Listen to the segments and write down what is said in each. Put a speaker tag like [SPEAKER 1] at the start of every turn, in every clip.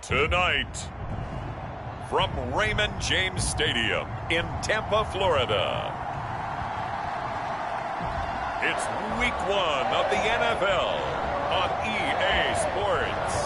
[SPEAKER 1] Tonight, from Raymond James Stadium in Tampa, Florida, it's week 1 of the NFL on EA Sports.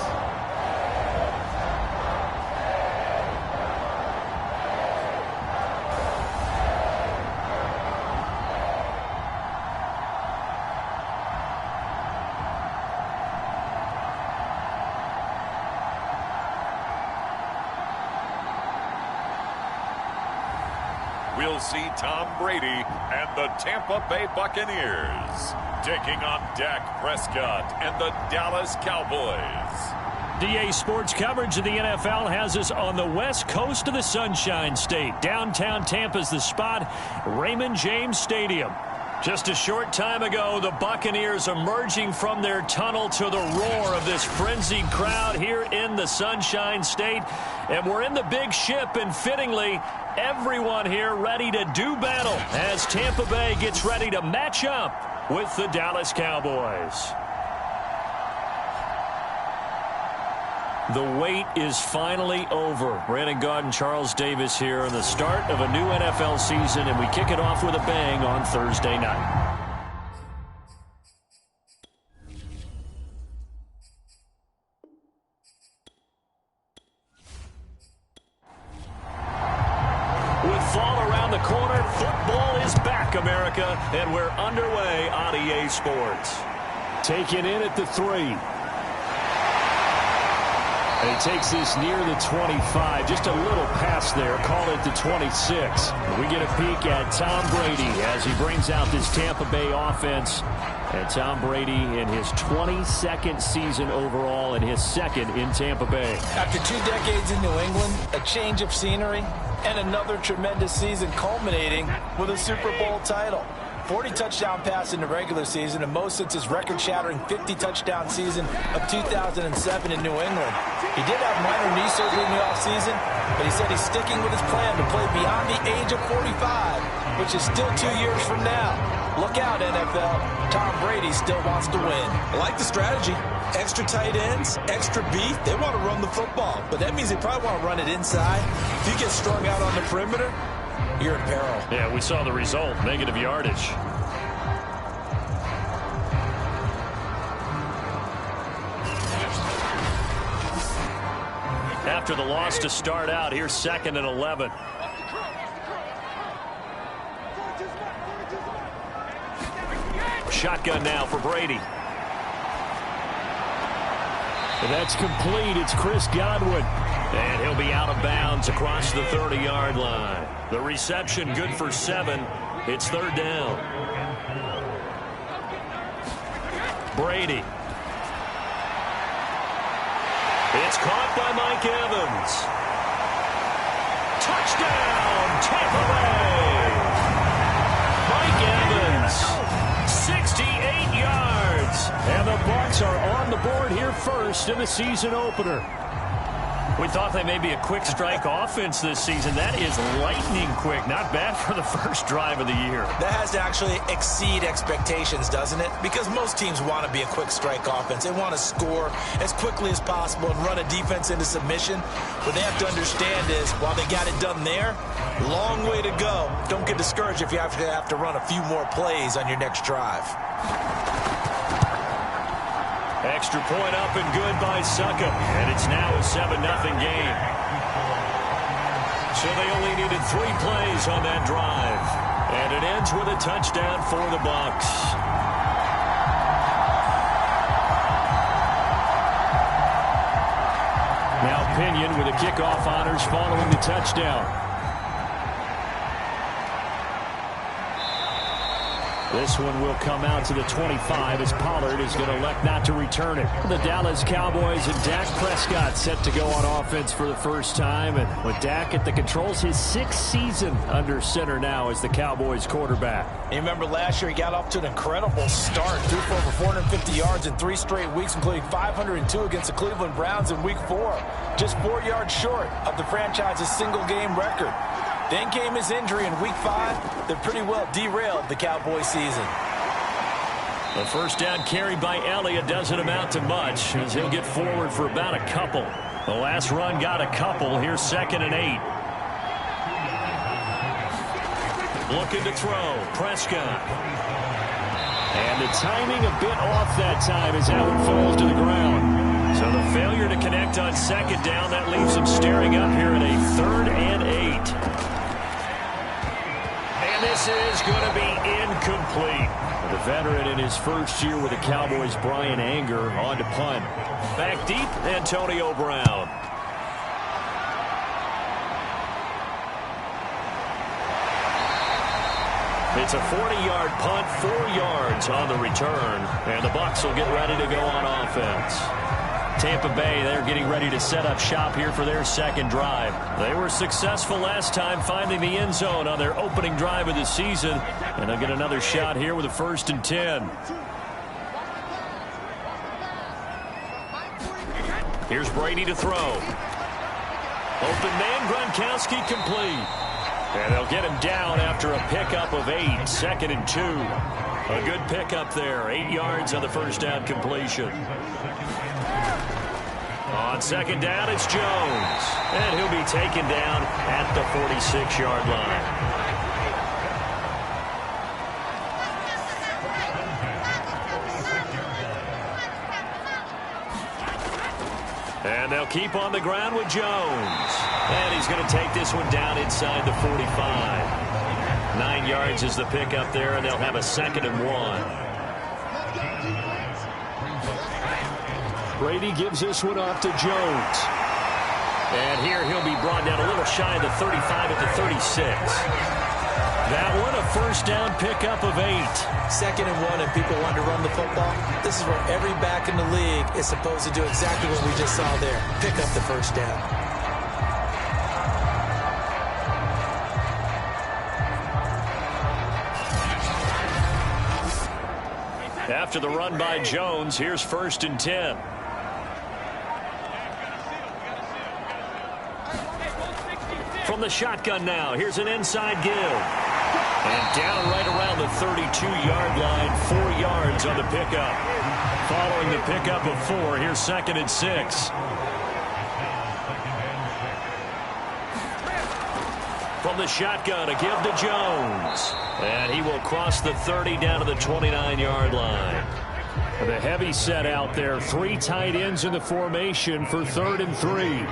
[SPEAKER 1] We'll see Tom Brady and the Tampa Bay Buccaneers taking on Dak Prescott and the Dallas Cowboys.
[SPEAKER 2] DA Sports coverage of the NFL has us on the west coast of the Sunshine State. Downtown Tampa's the spot, Raymond James Stadium. Just a short time ago, the Buccaneers emerging from their tunnel to the roar of this frenzied crowd here in the Sunshine State. And we're in the big ship, and fittingly, everyone here ready to do battle as Tampa Bay gets ready to match up with the Dallas Cowboys. The wait is finally over. Brandon Gaudin and Charles Davis here on the start of a new NFL season, and we kick it off with a bang on Thursday night. With fall around the corner, football is back, America, and we're underway on EA Sports. Taken in at the 3. And he takes this near the 25. Just a little pass there. Call it the 26. We get a peek at Tom Brady as he brings out this Tampa Bay offense. And Tom Brady in his 22nd season overall and his second in Tampa Bay.
[SPEAKER 3] After 2 decades in New England, a change of scenery, and another tremendous season culminating with a Super Bowl title. 40 touchdown pass in the regular season, and most since his record-shattering 50-touchdown season of 2007 in New England. He did have minor knee surgery in the offseason, but he said he's sticking with his plan to play beyond the age of 45, which is still 2 years from now. Look out, NFL. Tom Brady still wants to win.
[SPEAKER 4] I like the strategy. Extra tight ends, extra beef. They want to run the football, but that means they probably want to run it inside. If you get strung out on the perimeter, you're in peril.
[SPEAKER 2] Yeah, we saw the result, negative yardage. After the loss to start out, here's 2nd and 11. Shotgun now for Brady. And that's complete. It's Chris Godwin. And he'll be out of bounds across the 30-yard line. The reception good for 7. It's 3rd down. Brady. It's caught by Mike Evans. Touchdown, Tampa Bay. Mike Evans, 68 yards. And the Bucs are on the board here first in the season opener. We thought they may be a quick strike offense this season. That is lightning quick. Not bad for the first drive of the year.
[SPEAKER 3] That has to actually exceed expectations, doesn't it? Because most teams want to be a quick strike offense. They want to score as quickly as possible and run a defense into submission. What they have to understand is, while they got it done there, long way to go. Don't get discouraged if you have to run a few more plays on your next drive.
[SPEAKER 2] Extra point up and good by Succa. And it's now a 7-0 game. So they only needed 3 plays on that drive. And it ends with a touchdown for the Bucs. Now Pinion with the kickoff honors following the touchdown. This one will come out to the 25 as Pollard is going to elect not to return it. The Dallas Cowboys and Dak Prescott set to go on offense for the first time. And with Dak at the controls, his 6th season under center now as the Cowboys quarterback.
[SPEAKER 3] You remember last year he got off to an incredible start. Threw for over 450 yards in 3 straight weeks, including 502 against the Cleveland Browns in week 4. Just 4 yards short of the franchise's single-game record. Then came his injury in week 5 that pretty well derailed the Cowboys season.
[SPEAKER 2] The first down carry by Elliott doesn't amount to much as he'll get forward for about a couple. The last run got a couple. Here's 2nd and 8. Looking to throw. Prescott. And the timing a bit off that time as that one falls to the ground. So the failure to connect on 2nd down, that leaves him staring up here at a 3rd and 8. And this is going to be incomplete. The veteran in his first year with the Cowboys, Brian Anger, on to punt. Back deep, Antonio Brown. It's a 40-yard punt, 4 yards on the return, and the Bucs will get ready to go on offense. Tampa Bay, they're getting ready to set up shop here for their 2nd drive. They were successful last time finding the end zone on their opening drive of the season, and they'll get another shot here with a 1st and 10. Here's Brady to throw. Open man, Gronkowski complete. And they'll get him down after a pickup of 8, 2nd and 2. A good pickup there, 8 yards on the first down completion. On 2nd down, it's Jones. And he'll be taken down at the 46-yard line. And they'll keep on the ground with Jones. And he's going to take this one down inside the 45. 9 yards is the pickup there, and they'll have a 2nd and 1. Brady gives this one off to Jones. And here he'll be brought down a little shy of the 35 at the 36. That one a first down pickup of 8.
[SPEAKER 3] 2nd and 1 and people want to run the football. This is where every back in the league is supposed to do exactly what we just saw there. Pick up the first down.
[SPEAKER 2] After the run by Jones, here's 1st and 10. From the shotgun now, here's an inside give. And down right around the 32-yard line, 4 yards on the pickup. Following the pickup of 4, here's 2nd and 6. From the shotgun, a give to Jones. And he will cross the 30 down to the 29-yard line. The heavy set out there, 3 tight ends in the formation for 3rd and 3.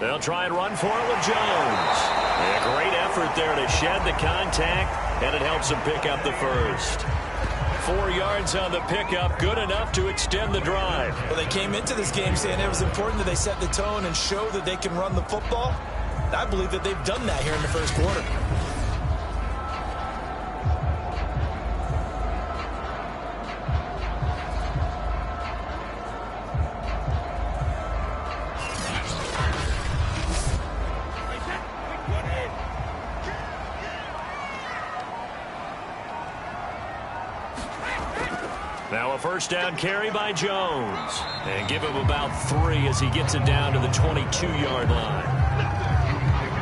[SPEAKER 2] They'll try and run for it with Jones. A great effort there to shed the contact, and it helps him pick up the first. 4 yards on the pickup, good enough to extend the drive.
[SPEAKER 3] Well, they came into this game saying it was important that they set the tone and show that they can run the football. I believe that they've done that here in the first quarter.
[SPEAKER 2] Now a first down carry by Jones. And give him about 3 as he gets it down to the 22-yard line.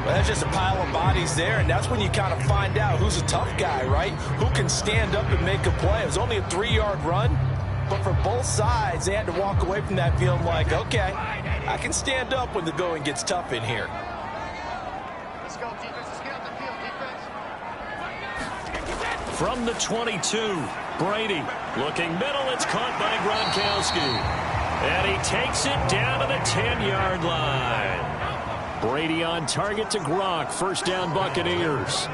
[SPEAKER 3] Well, that's just a pile of bodies there, and that's when you kind of find out who's a tough guy, right? Who can stand up and make a play. It was only a 3-yard run, but for both sides, they had to walk away from that feeling like, okay, I can stand up when the going gets tough in here.
[SPEAKER 5] Let's go, defense. Let's get on the field, defense.
[SPEAKER 2] From the 22, Brady looking middle. It's caught by Gronkowski. And he takes it down to the 10-yard line. Brady on target to Gronk. First down, Buccaneers.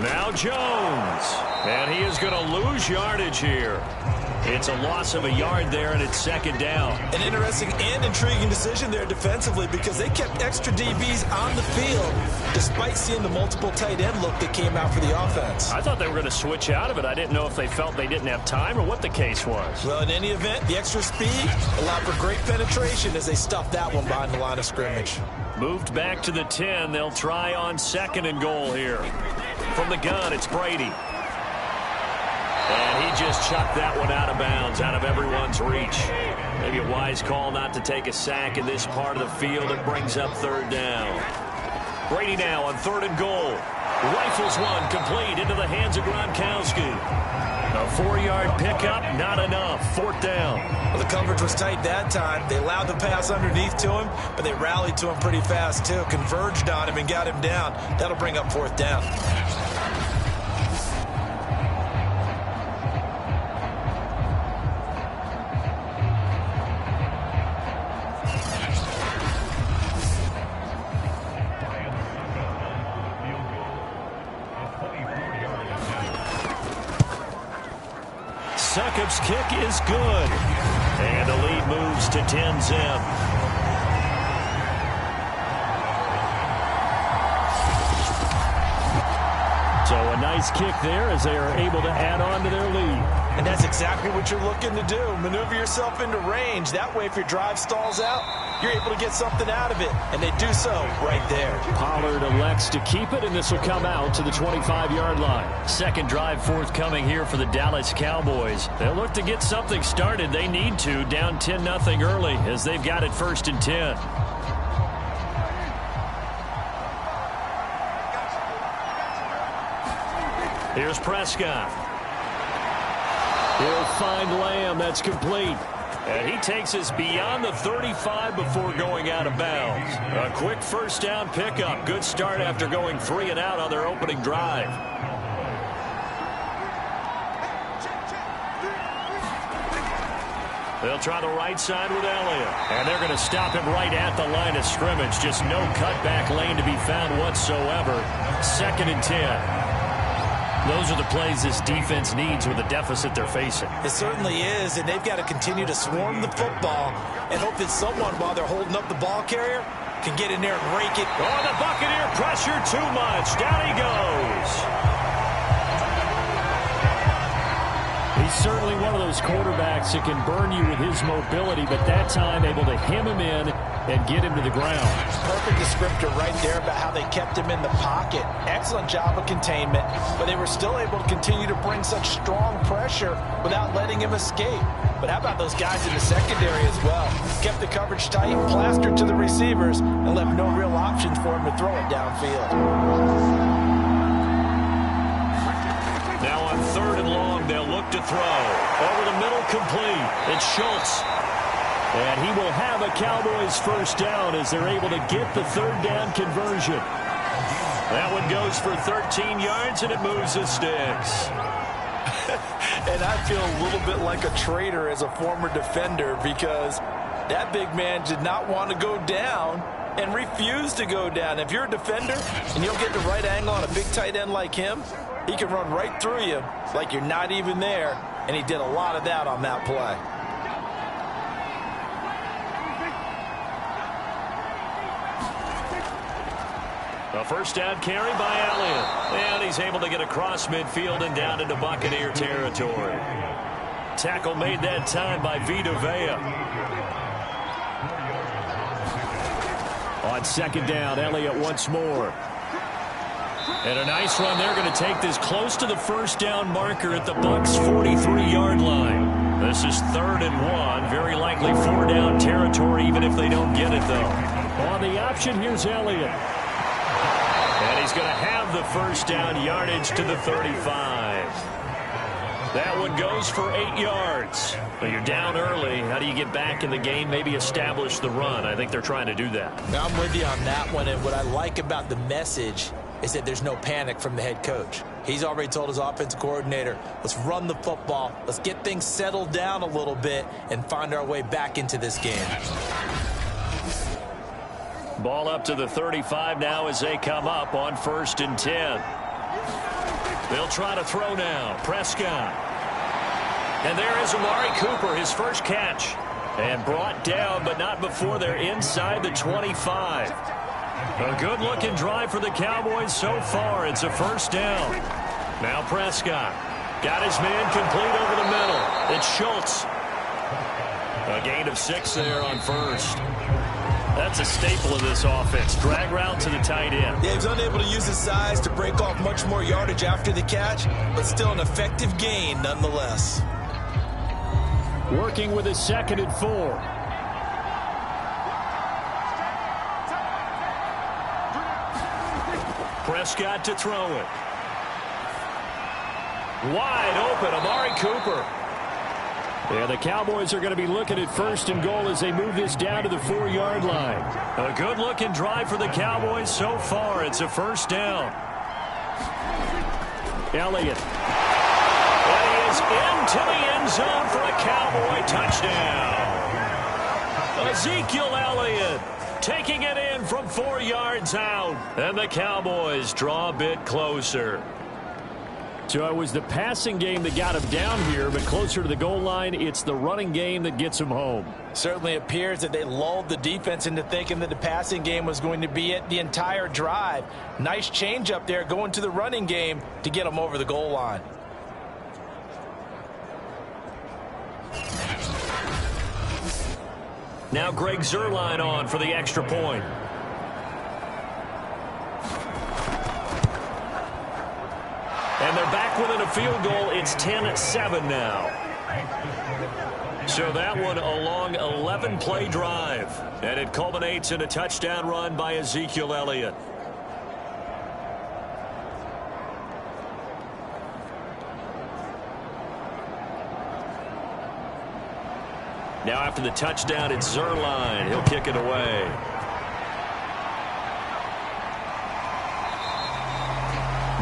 [SPEAKER 2] Now Jones. And he is going to lose yardage here. It's a loss of a yard there, and it's 2nd down.
[SPEAKER 3] An interesting and intriguing decision there defensively because they kept extra DBs on the field despite seeing the multiple tight end look that came out for the offense.
[SPEAKER 2] I thought they were going to switch out of it. I didn't know if they felt they didn't have time or what the case was.
[SPEAKER 3] Well, in any event, the extra speed allowed for great penetration as they stuffed that one behind the line of scrimmage.
[SPEAKER 2] Moved back to the 10. They'll try on 2nd and goal here. From the gun, it's Brady. And he just chucked that one out of bounds, out of everyone's reach. Maybe a wise call not to take a sack in this part of the field. It brings up 3rd down. Brady now on 3rd and goal. Rifles one complete into the hands of Gronkowski. A 4-yard pickup, not enough. 4th down.
[SPEAKER 4] Well, the coverage was tight that time. They allowed the pass underneath to him, but they rallied to him pretty fast, too. Converged on him and got him down. That'll bring up 4th down.
[SPEAKER 2] Succop's kick is good. And the lead moves to 10-zip. So a nice kick there as they are able to add on to their lead.
[SPEAKER 4] And that's exactly what you're looking to do. Maneuver yourself into range. That way, if your drive stalls out, you're able to get something out of it. And they do so right there.
[SPEAKER 2] Pollard elects to keep it, and this will come out to the 25-yard line. Second drive forthcoming here for the Dallas Cowboys. They'll look to get something started. They need to, down 10-0 early as they've got it 1st and 10. Here's Prescott. He'll find Lamb. That's complete. And he takes us beyond the 35 before going out of bounds. A quick 1st down pickup. Good start after going 3 and out on their opening drive. They'll try the right side with Elliott. And they're going to stop him right at the line of scrimmage. Just no cutback lane to be found whatsoever. 2nd and 10. Those are the plays this defense needs with the deficit they're facing.
[SPEAKER 4] It certainly is, and they've got to continue to swarm the football and hope that someone, while they're holding up the ball carrier, can get in there and rake it.
[SPEAKER 2] Oh, the Buccaneer pressure too much. Down he goes. He's certainly one of those quarterbacks that can burn you with his mobility, but that time able to hem him in and get him to the ground.
[SPEAKER 3] Perfect descriptor right there about how they kept him in the pocket. Excellent job of containment, but they were still able to continue to bring such strong pressure without letting him escape. But how about those guys in the secondary as well? Kept the coverage tight, plastered to the receivers, and left no real options for him to throw it downfield.
[SPEAKER 2] Now on 3rd and long, they'll look to throw. Over the middle, complete. It's Schultz. And he will have a Cowboys 1st down as they're able to get the 3rd down conversion. That one goes for 13 yards, and it moves the sticks.
[SPEAKER 3] And I feel a little bit like a traitor as a former defender because that big man did not want to go down and refused to go down. If you're a defender and you'll get the right angle on a big tight end like him, he can run right through you like you're not even there, and he did a lot of that on that play.
[SPEAKER 2] A 1st down carry by Elliott. And he's able to get across midfield and down into Buccaneer territory. Tackle made that time by Vita Vea. On 2nd down, Elliott once more. And a nice run. They're going to take this close to the 1st down marker at the Bucs' 43-yard line. This is 3rd and 1. Very likely 4 down territory, even if they don't get it, though. On the option, here's Elliott. And he's going to have the 1st down, yardage to the 35. That one goes for 8 yards. Well, you're down early. How do you get back in the game? Maybe establish the run. I think they're trying to do that.
[SPEAKER 3] Now, I'm with you on that one, and what I like about the message is that there's no panic from the head coach. He's already told his offensive coordinator, let's run the football, let's get things settled down a little bit and find our way back into this game.
[SPEAKER 2] Ball up to the 35 now as they come up on 1st and 10. They'll try to throw now. Prescott. And there is Amari Cooper, his first catch. And brought down, but not before they're inside the 25. A good-looking drive for the Cowboys so far. It's a 1st down. Now Prescott. Got his man complete over the middle. It's Schultz. A gain of 6 there on 1st. That's a staple of this offense. Drag route to the tight end.
[SPEAKER 4] Yeah, he's unable to use his size to break off much more yardage after the catch, but still an effective gain nonetheless.
[SPEAKER 2] Working with a 2nd and 4. Prescott to throw it. Wide open, Amari Cooper. And the Cowboys are going to be looking at 1st and goal as they move this down to the 4-yard line. A good-looking drive for the Cowboys so far. It's a 1st down. Elliott. And he is into the end zone for a Cowboy touchdown. Ezekiel Elliott taking it in from 4 yards out. And the Cowboys draw a bit closer. So it was the passing game that got him down here, but closer to the goal line, it's the running game that gets him home.
[SPEAKER 3] Certainly appears that they lulled the defense into thinking that the passing game was going to be it the entire drive. Nice change up there going to the running game to get him over the goal line.
[SPEAKER 2] Now Greg Zuerlein on for the extra point. And they're back within a field goal. It's 10-7 now. So that one a long 11-play drive. And it culminates in a touchdown run by Ezekiel Elliott. Now after the touchdown, it's Zuerlein. He'll kick it away.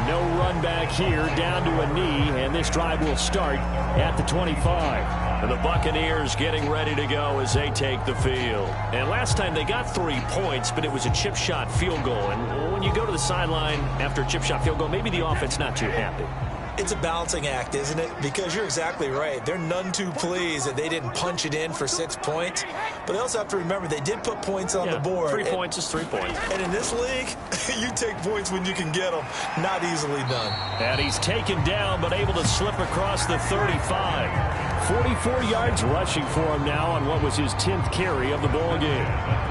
[SPEAKER 2] No run back here, down to a knee, and this drive will start at the 25. And the Buccaneers getting ready to go as they take the field. And last time they got 3 points, but it was a chip shot field goal. And when you go to the sideline after a chip shot field goal, maybe the offense not too happy.
[SPEAKER 4] It's a balancing act, isn't it? Because you're exactly right. They're none too pleased that they didn't punch it in for 6 points. But they also have to remember they did put points on the board.
[SPEAKER 2] 3 points is 3 points.
[SPEAKER 4] And in this league, you take points when you can get them. Not easily done.
[SPEAKER 2] And he's taken down but able to slip across the 35. 44 yards rushing for him now on what was his 10th carry of the ball game.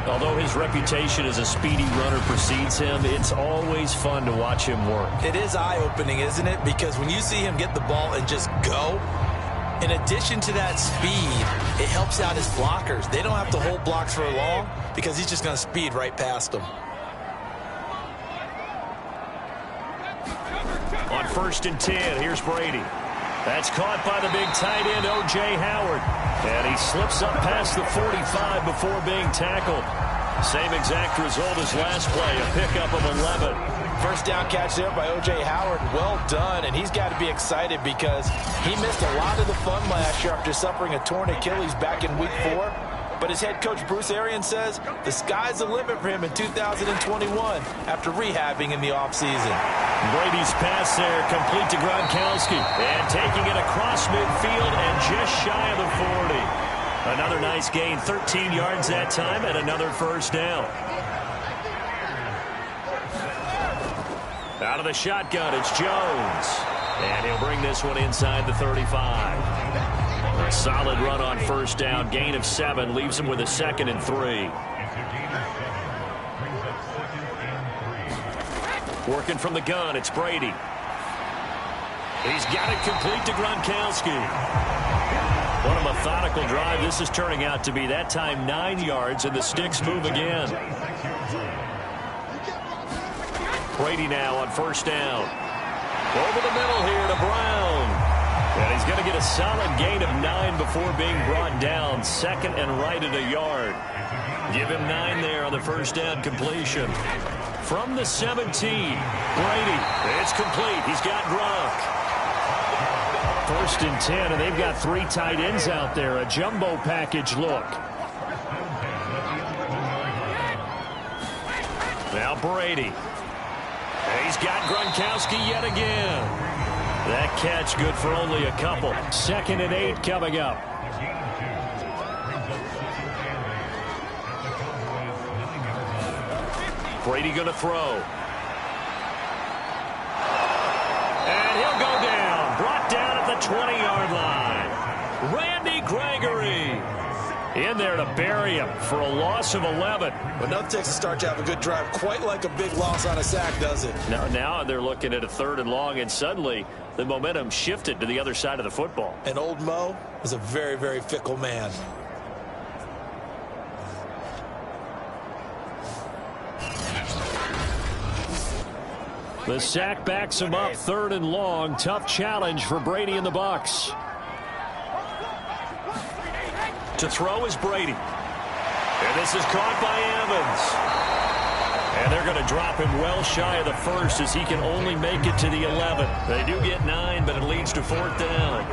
[SPEAKER 2] Although his reputation as a speedy runner precedes him, it's always fun to watch him work.
[SPEAKER 4] It is eye-opening, isn't it? Because when you see him get the ball and just go, in addition to that speed, it helps out his blockers. They don't have to hold blocks for long because he's just going to speed right past them.
[SPEAKER 2] On 1st and 10, here's Brady. That's caught by the big tight end, O.J. Howard. And he slips up past the 45 before being tackled. Same exact result as last play, a pickup of 11.
[SPEAKER 3] First down catch there by O.J. Howard. Well done, and he's got to be excited because he missed a lot of the fun last year after suffering a torn Achilles back in week 4. But his head coach, Bruce Arians, says the sky's the limit for him in 2021 after rehabbing in the offseason.
[SPEAKER 2] Brady's pass there, complete to Gronkowski. And taking it across midfield and just shy of the 40. Another nice gain, 13 yards that time, and another first down. Out of the shotgun, it's Jones. And he'll bring this one inside the 35. A solid run on first down, gain of 7, leaves him with a 2nd and 3. Working from the gun, it's Brady. He's got it complete to Gronkowski. What a methodical drive this is turning out to be. That time 9 yards, and the sticks move again. Brady now on first down. Over the middle here to Brown. And he's going to get a solid gain of 9 before being brought down. 2nd and right at a yard. Give him 9 there on the first down completion. From the 17, Brady. It's complete. He's got Gronk. 1st and 10, and they've got 3 tight ends out there. A jumbo package look. Now Brady. He's got Gronkowski yet again. That catch good for only a couple. 2nd and 8 coming up. Brady going to throw. And he'll go down. Brought down at the 20-yard line. Randy Gregory in there to bury him for a loss of 11.
[SPEAKER 4] But nothing takes a start to have a good drive quite like a big loss on a sack, does it?
[SPEAKER 2] Now they're looking at a 3rd and long, and suddenly the momentum shifted to the other side of the football.
[SPEAKER 4] And old Mo is a very, very fickle man.
[SPEAKER 2] The sack backs him up, 3rd and long. Tough challenge for Brady and the Bucs. To throw is Brady. And this is caught by Evans. And they're going to drop him well shy of the 1st as he can only make it to the 11. They do get 9, but it leads to 4th down.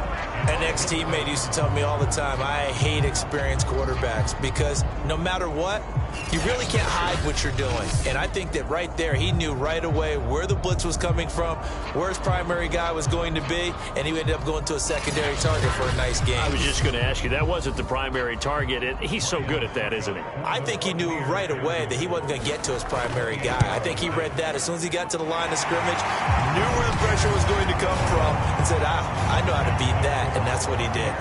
[SPEAKER 4] An ex-teammate used to tell me all the time, I hate experienced quarterbacks because no matter what, you really can't hide what you're doing. And I think that right there, he knew right away where the blitz was coming from, where his primary guy was going to be, and he ended up going to a secondary target for a nice game.
[SPEAKER 2] I was just going to ask you, that wasn't the primary target. He's so good at that, isn't he?
[SPEAKER 4] I think he knew right away that he wasn't going to get to his primary guy. I think he read that as soon as he got to the line of scrimmage, knew where the pressure was going to come from, and said, I know how to beat that. And that's what he did.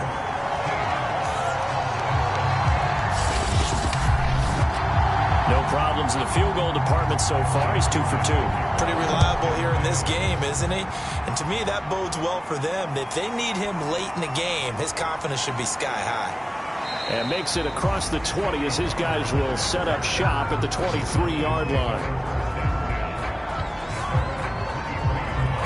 [SPEAKER 2] No problems in the field goal department so far. He's 2 for 2.
[SPEAKER 4] Pretty reliable here in this game, isn't he? And to me, that bodes well for them. If they need him late in the game, his confidence should be sky high.
[SPEAKER 2] And makes it across the 20 as his guys will set up shop at the 23-yard line.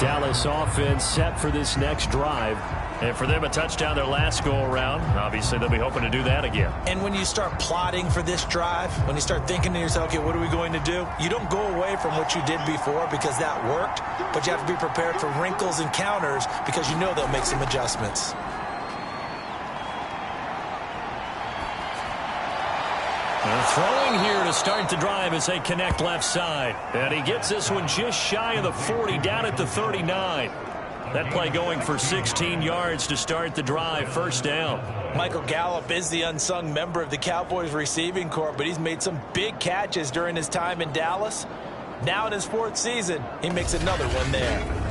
[SPEAKER 2] Dallas offense set for this next drive. And for them, a touchdown their last go-around. Obviously, they'll be hoping to do that again.
[SPEAKER 4] And when you start plotting for this drive, when you start thinking to yourself, okay, what are we going to do? You don't go away from what you did before because that worked, but you have to be prepared for wrinkles and counters because you know they'll make some adjustments.
[SPEAKER 2] Throwing here to start the drive as they connect left side. And he gets this one just shy of the 40, down at the 39. That play going for 16 yards to start the drive, 1st down.
[SPEAKER 4] Michael Gallup is the unsung member of the Cowboys receiving corps, but he's made some big catches during his time in Dallas. Now in his 4th season, he makes another one there.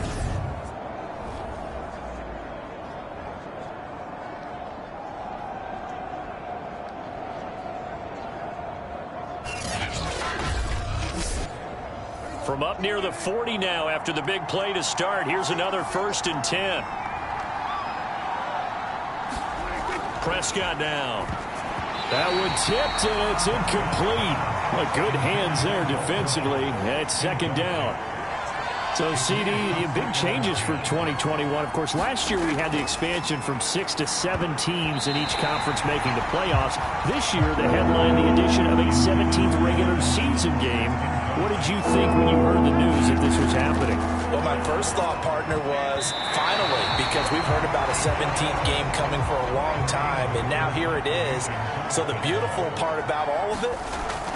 [SPEAKER 2] From up near the 40 now after the big play to start. Here's another 1st and 10. Prescott down. That one tipped, and it's incomplete. Well, good hands there defensively. And it's 2nd down. So, CD, big changes for 2021. Of course, last year we had the expansion from 6 to 7 teams in each conference making the playoffs. This year, they headlined the addition of a 17th regular season game. What did you think when you heard the news that this was happening?
[SPEAKER 4] Well, my first thought, partner, was finally, because we've heard about a 17th game coming for a long time, and now here it is. So the beautiful part about all of it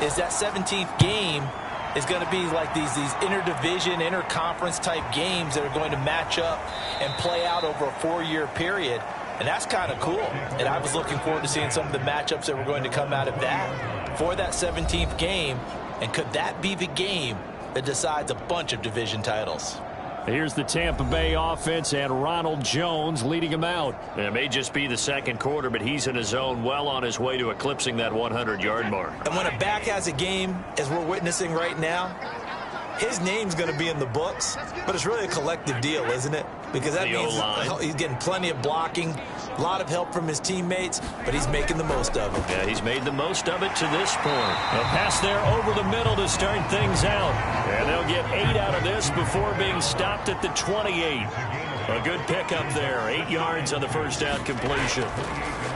[SPEAKER 4] is that 17th game is going to be like these interdivision, interconference type games that are going to match up and play out over a 4-year period. And that's kind of cool. And I was looking forward to seeing some of the matchups that were going to come out of that for that 17th game. And could that be the game that decides a bunch of division titles?
[SPEAKER 2] Here's the Tampa Bay offense and Ronald Jones leading him out. It may just be the 2nd quarter, but he's in his zone, well on his way to eclipsing that 100-yard mark.
[SPEAKER 4] And when a back has a game, as we're witnessing right now, his name's going to be in the books, but it's really a collective deal, isn't it? Because that means he's getting plenty of blocking, a lot of help from his teammates, but he's making the most of it.
[SPEAKER 2] Yeah, he's made the most of it to this point. A pass there over the middle to start things out. And they'll get 8 out of this before being stopped at the 28. A good pickup there. 8 yards on the 1st down completion.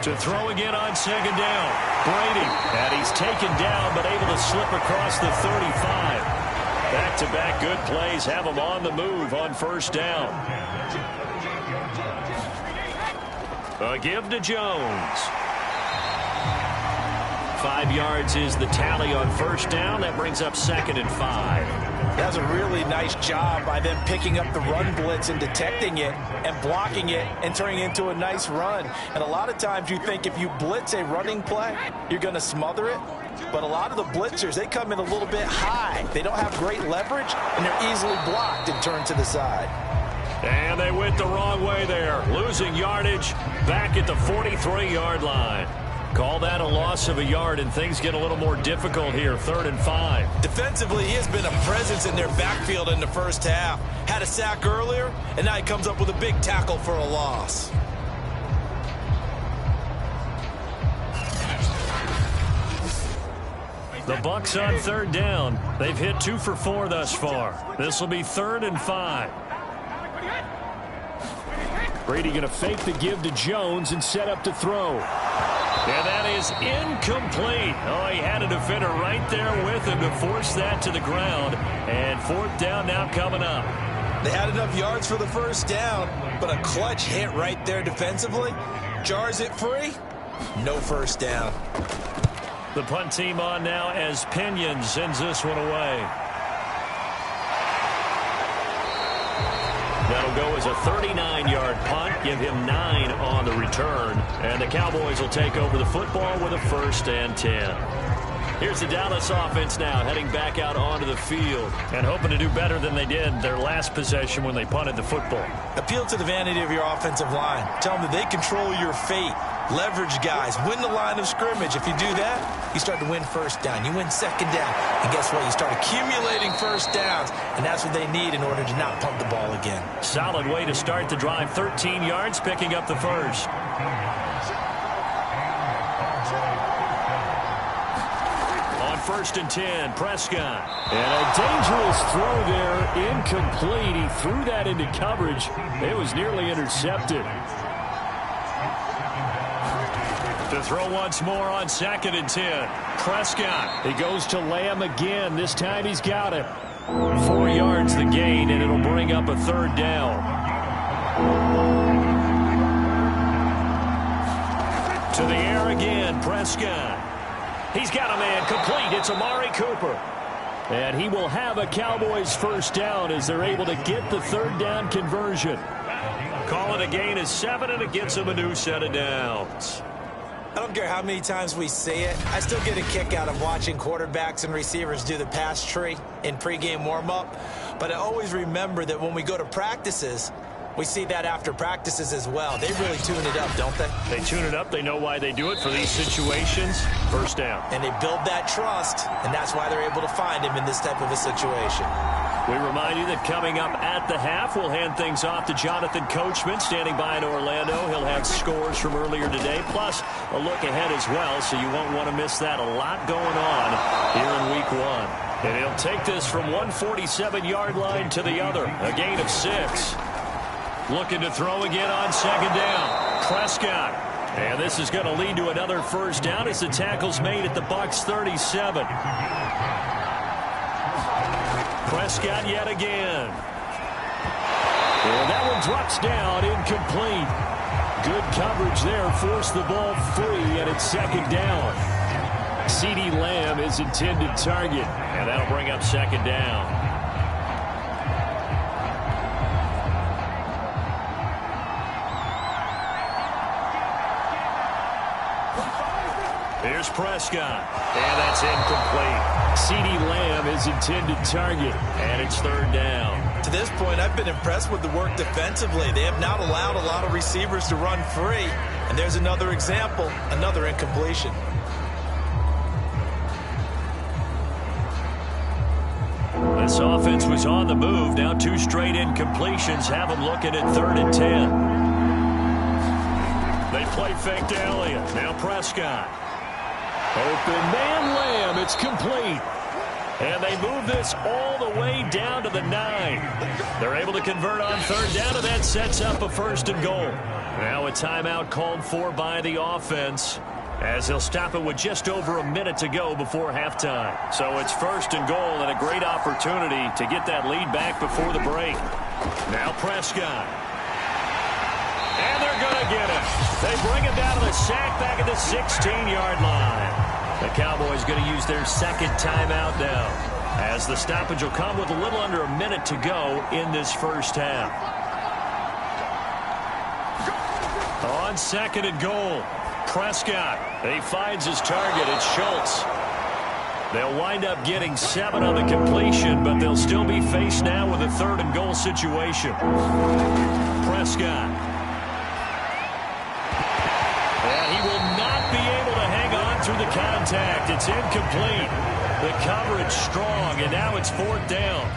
[SPEAKER 2] To throw again on 2nd down. Brady. And he's taken down, but able to slip across the 35. Back-to-back good plays have him on the move on 1st down. A give to Jones. 5 yards is the tally on 1st down. That brings up 2nd and 5.
[SPEAKER 3] That's a really nice job by them picking up the run blitz and detecting it and blocking it and turning it into a nice run. And a lot of times you think if you blitz a running play, you're going to smother it. But a lot of the blitzers, they come in a little bit high. They don't have great leverage, and they're easily blocked and turned to the side.
[SPEAKER 2] And they went the wrong way there, losing yardage back at the 43-yard line. Call that a loss of a yard, and things get a little more difficult here, 3rd and 5.
[SPEAKER 4] Defensively, he has been a presence in their backfield in the 1st half. Had a sack earlier, and now he comes up with a big tackle for a loss.
[SPEAKER 2] The Bucs on third down. They've hit 2 for 4 thus far. This will be 3rd and 5.
[SPEAKER 6] Brady going to fake the give to Jones and set up to throw.
[SPEAKER 2] And that is incomplete. Oh, he had a defender right there with him to force that to the ground. And 4th down now coming up.
[SPEAKER 4] They had enough yards for the first down, but a clutch hit right there defensively jars it free. No first down.
[SPEAKER 2] The punt team on now as Pinion sends this one away. That'll go as a 39-yard punt. Give him 9 on the return. And the Cowboys will take over the football with a 1st and 10. Here's the Dallas offense now heading back out onto the field and hoping to do better than they did their last possession when they punted the football.
[SPEAKER 4] Appeal to the vanity of your offensive line. Tell them that they control your fate. Leverage guys. Win the line of scrimmage. If you do that, you start to win first down. You win second down. And guess what? You start accumulating first downs. And that's what they need in order to not punt the ball again.
[SPEAKER 2] Solid way to start the drive. 13 yards, picking up the first. On 1st and 10, Prescott.
[SPEAKER 6] And a dangerous throw there. Incomplete. He threw that into coverage. It was nearly intercepted.
[SPEAKER 2] To throw once more on 2nd and 10. Prescott.
[SPEAKER 6] He goes to Lamb again. This time he's got it. 4 yards the gain, and it'll bring up a 3rd down.
[SPEAKER 2] To the air again, Prescott. He's got a man complete. It's Amari Cooper.
[SPEAKER 6] And he will have a Cowboys 1st down as they're able to get the 3rd down conversion.
[SPEAKER 2] Call it a gain of 7, and it gets him a new set of downs.
[SPEAKER 4] I don't care how many times we say it. I still get a kick out of watching quarterbacks and receivers do the pass tree in pregame warm-up. But I always remember that when we go to practices, we see that after practices as well. They really tune it up, don't they?
[SPEAKER 2] They tune it up. They know why they do it for these situations. 1st down.
[SPEAKER 4] And they build that trust, and that's why they're able to find him in this type of a situation.
[SPEAKER 2] We remind you that coming up at the half, we'll hand things off to Jonathan Coachman standing by in Orlando. He'll have scores from earlier today, plus a look ahead as well, so you won't want to miss that. A lot going on here in week 1. And he'll take this from one 47-yard line to the other. A gain of 6. Looking to throw again on 2nd down. Prescott. And this is going to lead to another 1st down as the tackle's made at the Bucs 37. Prescott yet again.
[SPEAKER 6] And that one drops down, incomplete. Good coverage there, forced the ball free, and it's 2nd down. CeeDee Lamb is intended target.
[SPEAKER 2] And that'll bring up 2nd down. Here's Prescott. And that's incomplete.
[SPEAKER 6] CeeDee Lamb is intended target.
[SPEAKER 2] And it's 3rd down.
[SPEAKER 4] To this point, I've been impressed with the work defensively. They have not allowed a lot of receivers to run free. And there's another example, another incompletion.
[SPEAKER 2] This offense was on the move. Now 2 straight incompletions have them looking at 3rd and 10. They play fake to Elliott. Now Prescott.
[SPEAKER 6] Open man Lamb. It's complete.
[SPEAKER 2] And they move this all the way down to the 9. They're able to convert on 3rd down, and that sets up a 1st and goal. Now a timeout called for by the offense, as they'll stop it with just over a minute to go before halftime. So it's 1st and goal, and a great opportunity to get that lead back before the break. Now Prescott. And they're going to get it. They bring him down to the sack back at the 16-yard line. The Cowboys going to use their 2nd timeout now, as the stoppage will come with a little under a minute to go in this 1st half. On 2nd and goal, Prescott. He finds his target. It's Schultz. They'll wind up getting 7 on the completion, but they'll still be faced now with a 3rd and goal situation. Prescott. And he will not be able to hang on through the contact. It's incomplete. The coverage strong, and now it's 4th down.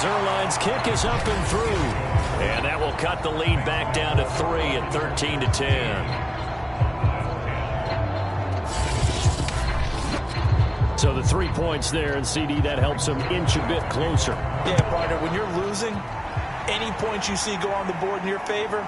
[SPEAKER 2] Zuerlein's kick is up and through. And that will cut the lead back down to 3 at 13-10. So the 3 points there, and CD, that helps them inch a bit closer.
[SPEAKER 3] Yeah, partner, when you're losing, any points you see go on the board in your favor,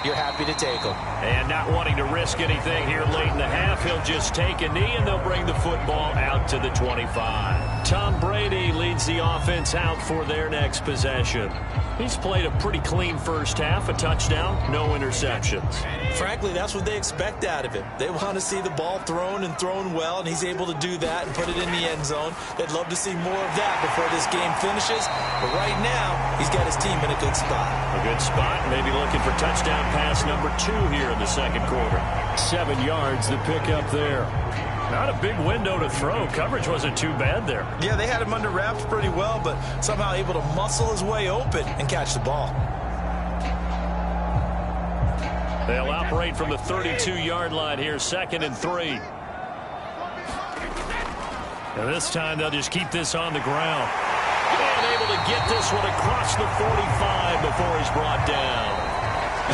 [SPEAKER 3] you're happy to take them.
[SPEAKER 2] And not wanting to risk anything here late in the half, he'll just take a knee, and they'll bring the football out to the 25. Tom Brady leads the offense out for their next possession. He's played a pretty clean first half, a touchdown, no interceptions.
[SPEAKER 4] Frankly, that's what they expect out of him. They want to see the ball thrown and thrown well, and he's able to do that and put it in the end zone. They'd love to see more of that before this game finishes. But right now, he's got his team in a good spot.
[SPEAKER 2] A good spot, maybe looking for touchdown pass number 2 here in the second quarter. 7 yards, the pickup there. Not a big window to throw. Coverage wasn't too bad there.
[SPEAKER 4] Yeah, they had him under wraps pretty well, but somehow able to muscle his way open and catch the ball.
[SPEAKER 2] They'll operate from the 32-yard line here, 2nd and 3. And this time they'll just keep this on the ground. And able to get this one across the 45 before he's brought down.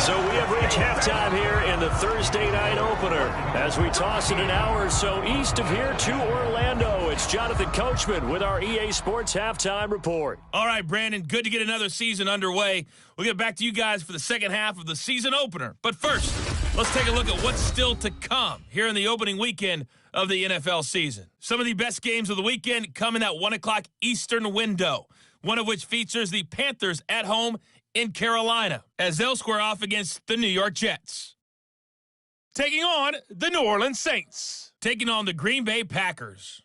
[SPEAKER 2] So we have reached halftime here in the Thursday night opener. As we toss it an hour or so east of here to Orlando, it's Jonathan Coachman with our EA Sports Halftime Report.
[SPEAKER 7] All right, Brandon, good to get another season underway. We'll get back to you guys for the second half of the season opener. But first, let's take a look at what's still to come here in the opening weekend of the NFL season. Some of the best games of the weekend come in that 1 o'clock Eastern window, one of which features the Panthers at home in Carolina, as they'll square off against the New York Jets. Taking on the New Orleans Saints, taking on the Green Bay Packers.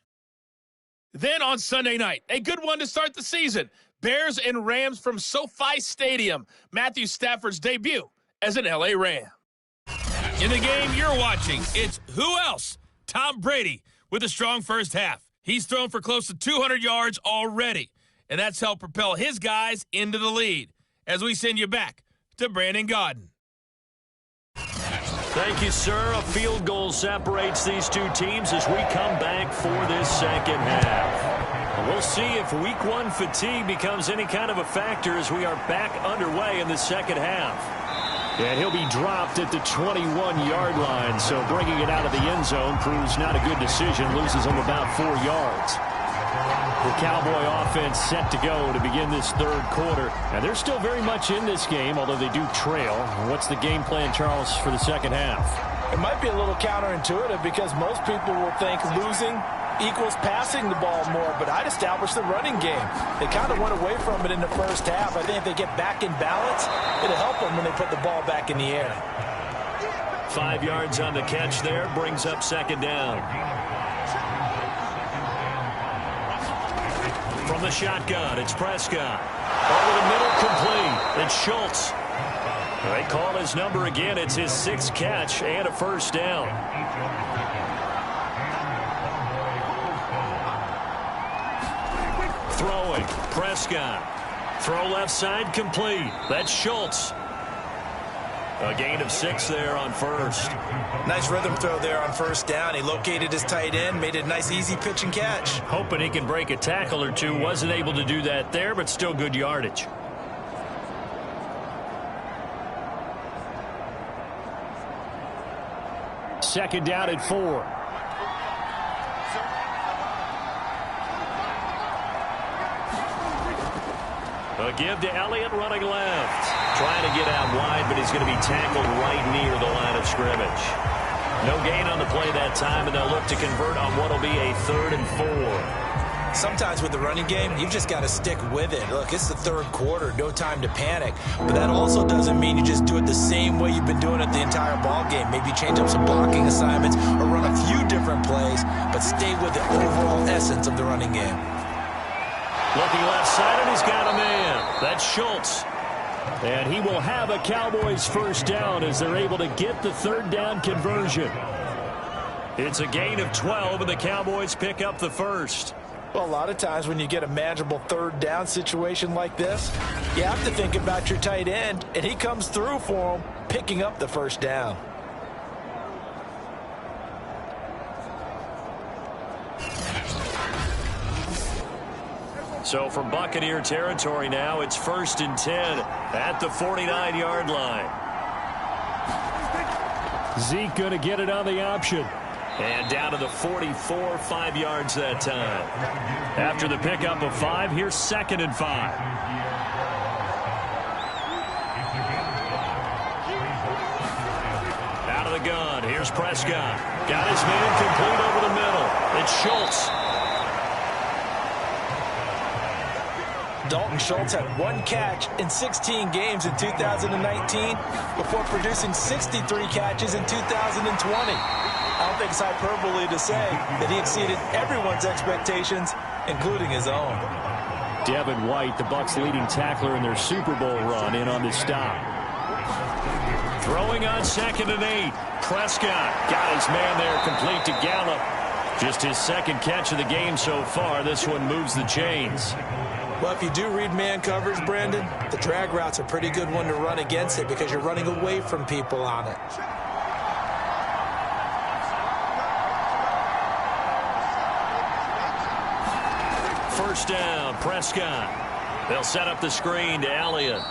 [SPEAKER 7] Then on Sunday night, a good one to start the season, Bears and Rams from SoFi Stadium, Matthew Stafford's debut as an LA Ram. In the game you're watching, it's who else? Tom Brady with a strong first half. He's thrown for close to 200 yards already, and that's helped propel his guys into the lead. As we send you back to Brandon Gaudin.
[SPEAKER 2] Thank you, sir. A field goal separates these two teams as we come back for this second half. We'll see if week 1 fatigue becomes any kind of a factor as we are back underway in the second half. And he'll be dropped at the 21-yard line, so bringing it out of the end zone proves not a good decision, loses him about 4 yards. The Cowboy offense set to go to begin this third quarter. And they're still very much in this game, although they do trail. What's the game plan, Charles, for the second half?
[SPEAKER 3] It might be a little counterintuitive because most people will think losing equals passing the ball more, but I'd establish the running game. They kind of went away from it in the first half. I think if they get back in balance, it'll help them when they put the ball back in the air.
[SPEAKER 2] 5 yards on the catch there, brings up second down. From the shotgun, it's Prescott. Over the middle, complete. It's Schultz. They call his number again. It's his 6th catch and a first down. Throwing, Prescott. Throw left side, complete. That's Schultz. A gain of 6 there on first.
[SPEAKER 4] Nice rhythm throw there on first down. He located his tight end, made it a nice easy pitch and catch.
[SPEAKER 2] Hoping he can break a tackle or two. Wasn't able to do that there, but still good yardage. Second down at 4. A give to Elliott running left. Trying to get out wide, but he's going to be tackled right near the line of scrimmage. No gain on the play that time, and they'll look to convert on what will be a 3rd and 4.
[SPEAKER 4] Sometimes with the running game, you've just got to stick with it. Look, it's the third quarter, no time to panic. But that also doesn't mean you just do it the same way you've been doing it the entire ball game. Maybe change up some blocking assignments or run a few different plays, but stay with the overall essence of the running game.
[SPEAKER 2] Looking left side, and he's got a man. That's Schultz. And he will have a Cowboys first down as they're able to get the 3rd down conversion. It's a gain of 12, and the Cowboys pick up the first.
[SPEAKER 3] Well, a lot of times when you get a manageable 3rd down situation like this, you have to think about your tight end, and he comes through for him, picking up the first down.
[SPEAKER 2] So from Buccaneer territory now, it's 1st and 10 at the 49-yard line.
[SPEAKER 6] Zeke going to get it on the option.
[SPEAKER 2] And down to the 44, 5 yards that time. After the pickup of 5, here's 2nd and 5. Out of the gun, here's Prescott. Got his man complete over the middle. It's Schultz.
[SPEAKER 3] Dalton Schultz had 1 catch in 16 games in 2019 before producing 63 catches in 2020. I don't think it's hyperbole to say that he exceeded everyone's expectations, including his own.
[SPEAKER 6] Devin White, the Bucs' leading tackler in their Super Bowl run, in on the stop.
[SPEAKER 2] Throwing on 2nd and 8. Prescott got his man there complete to Gallup. Just his 2nd catch of the game so far. This one moves the chains.
[SPEAKER 3] Well, if you do read man coverage, Brandon, the drag route's a pretty good one to run against it because you're running away from people on it.
[SPEAKER 2] First down, Prescott. They'll set up the screen to Elliott.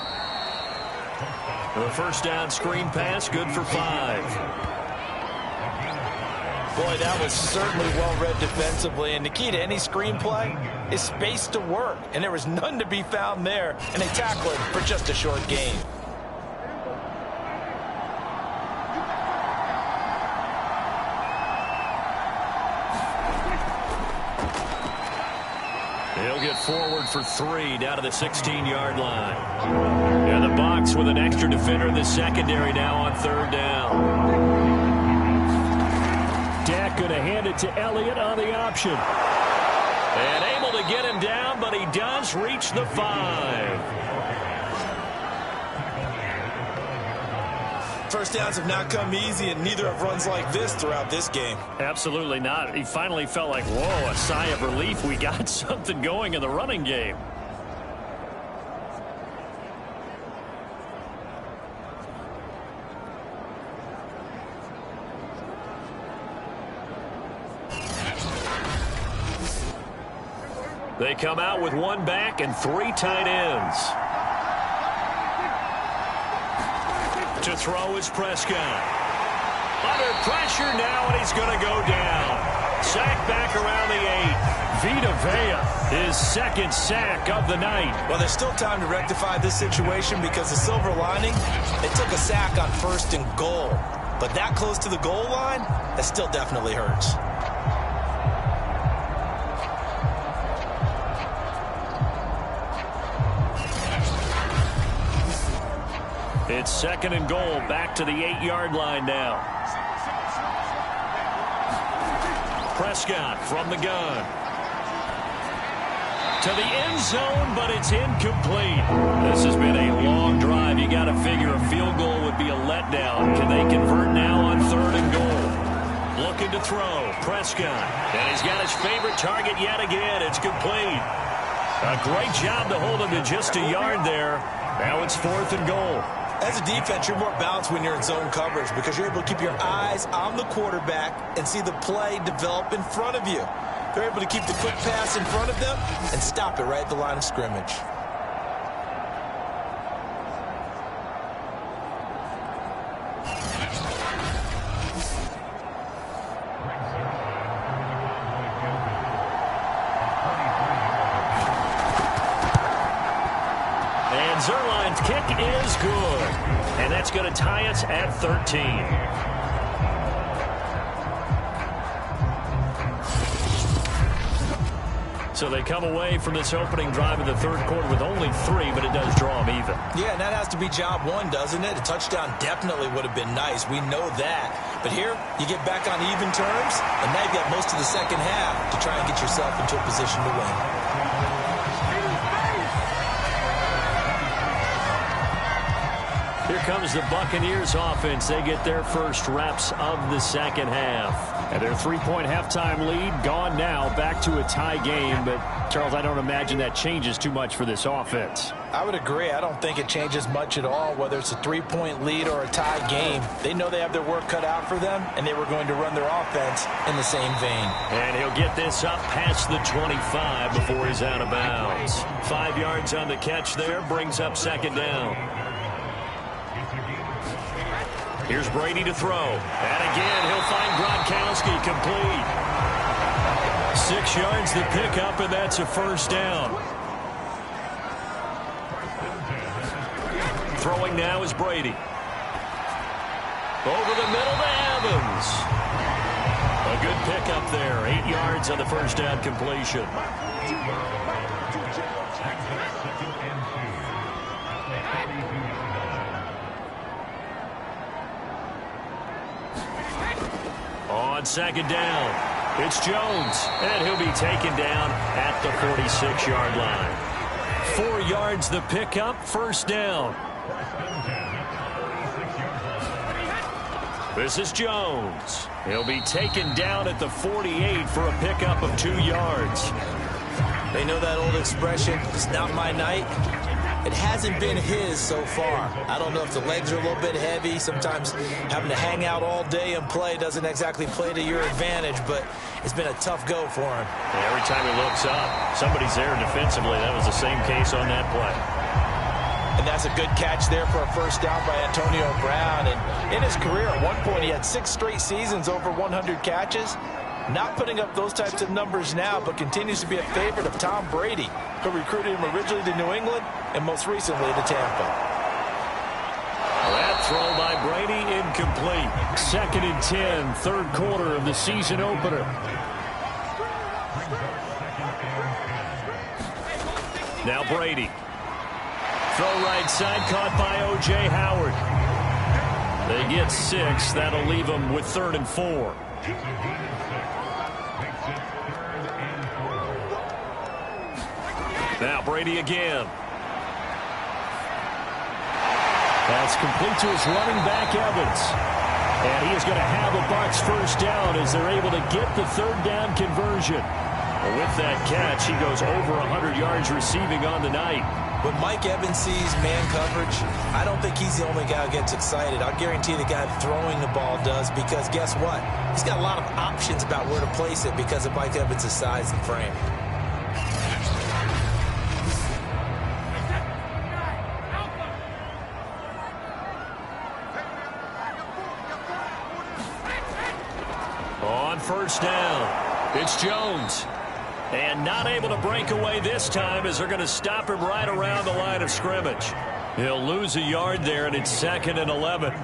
[SPEAKER 2] The first down screen pass, good for 5.
[SPEAKER 3] Boy, that was certainly well-read defensively, and the key to any screenplay is space to work, and there was none to be found there, and they tackled for just a short gain.
[SPEAKER 2] He'll get forward for 3 down to the 16-yard line. And the Bucs with an extra defender in the secondary now on 3rd down.
[SPEAKER 6] Dak going to hand it to Elliott on the option.
[SPEAKER 2] And able to get him down, but he does reach the 5.
[SPEAKER 3] First downs have not come easy, and neither have runs like this throughout this game.
[SPEAKER 2] Absolutely not. He finally felt like, whoa, a sigh of relief. We got something going in the running game. They come out with 1 back and 3 tight ends. To throw is Prescott. Under pressure now, and he's going to go down. Sack back around the 8. Vita Vea, his 2nd sack of the night.
[SPEAKER 3] Well, there's still time to rectify this situation because the silver lining, it took a sack on 1st and goal. But that close to the goal line, that still definitely hurts.
[SPEAKER 2] It's 2nd and goal, back to the 8-yard line now. Prescott from the gun. To the end zone, but it's incomplete. This has been a long drive. You got to figure a field goal would be a letdown. Can they convert now on 3rd and goal? Looking to throw, Prescott. And he's got his favorite target yet again. It's complete. A great job to hold him to just a yard there. Now it's 4th and goal.
[SPEAKER 3] As a defense, you're more balanced when you're in zone coverage because you're able to keep your eyes on the quarterback and see the play develop in front of you. They're able to keep the quick pass in front of them and stop it right at the line of scrimmage.
[SPEAKER 2] And Zerline's kick is good. And that's going to tie us at 13. So they come away from this opening drive in the 3rd quarter with only 3, but it does draw them even.
[SPEAKER 3] Yeah, and that has to be job 1, doesn't it? A touchdown definitely would have been nice. We know that. But here, you get back on even terms, and now you've got most of the second half to try and get yourself into a position to win.
[SPEAKER 2] Here comes the Buccaneers offense. They get their first reps of the second half. And their 3-point halftime lead gone now, back to a tie game. But, Charles, I don't imagine that changes too much for this offense.
[SPEAKER 3] I would agree. I don't think it changes much at all, whether it's a 3-point lead or a tie game. They know they have their work cut out for them, and they were going to run their offense in the same vein.
[SPEAKER 2] And he'll get this up past the 25 before he's out of bounds. 5 yards on the catch there, brings up second down. Here's Brady to throw. And again, he'll find Gronkowski complete. 6 yards the pickup, and that's a first down. Throwing now is Brady. Over the middle to Evans. A good pickup there. 8 yards on the first down completion. On second down, it's Jones, and he'll be taken down at the 46-yard line. 4 yards the pickup, first down. This is Jones. He'll be taken down at the 48 for a pickup of 2 yards.
[SPEAKER 4] They know that old expression, it's not my night. It hasn't been his so far. I don't know if the legs are a little bit heavy. Sometimes having to hang out all day and play doesn't exactly play to your advantage, but it's been a tough go for him.
[SPEAKER 2] And every time he looks up, somebody's there defensively. That was the same case on that play.
[SPEAKER 3] And that's a good catch there for a first down by Antonio Brown. And in his career, at one point, he had 6 straight seasons over 100 catches. Not putting up those types of numbers now, but continues to be a favorite of Tom Brady, who recruited him originally to New England and most recently to Tampa.
[SPEAKER 2] That throw by Brady incomplete. 2nd and 10, third quarter of the season opener. Now Brady. Throw right side, caught by O.J. Howard. They get 6. That'll leave them with 3rd and 4. Now Brady again. That's complete to his running back, Evans. And he is going to have a Bucs first down as they're able to get the 3rd down conversion. Well, with that catch, he goes over 100 yards receiving on the night.
[SPEAKER 4] When Mike Evans sees man coverage, I don't think he's the only guy who gets excited. I'll guarantee the guy throwing the ball does, because guess what? He's got a lot of options about where to place it because of Mike Evans' size and frame.
[SPEAKER 2] On first down, it's Jones. And not able to break away this time as they're going to stop him right around the line of scrimmage. He'll lose a yard there, and it's 2nd and 11.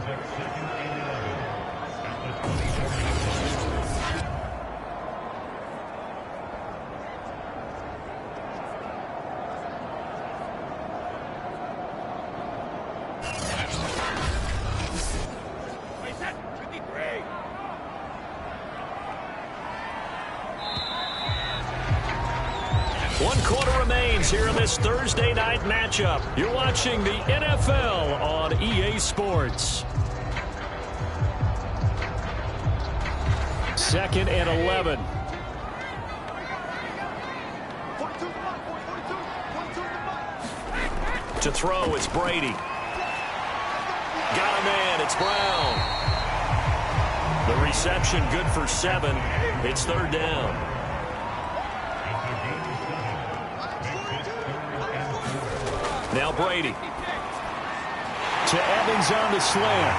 [SPEAKER 2] Here in this Thursday night matchup. You're watching the NFL on EA Sports. 2nd and 11. To throw, it's Brady. Got a man, it's Brown. The reception good for 7. It's 3rd down. Now Brady. To Evans on the slant.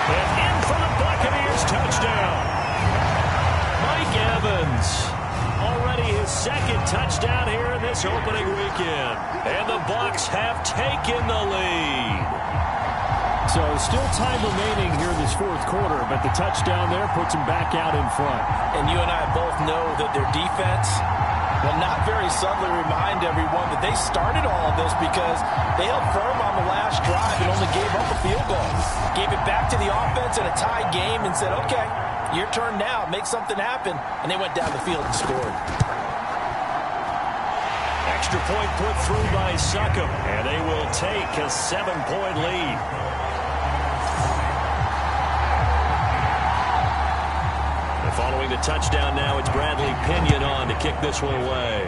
[SPEAKER 2] And in for the Buccaneers, touchdown. Mike Evans. Already his 2nd touchdown here in this opening weekend. And the Bucs have taken the lead.
[SPEAKER 6] So still time remaining here in this 4th quarter, but the touchdown there puts them back out in front.
[SPEAKER 3] And you and I both know that their defense will not very subtly remind everyone that they started all of this because they held firm on the last drive and only gave up a field goal. Gave it back to the offense in a tie game and said, okay, your turn now, make something happen. And they went down the field and scored.
[SPEAKER 2] Extra point put through by Succop, and they will take a 7-point lead. Following the touchdown now, it's Bradley Pinion on to kick this one away.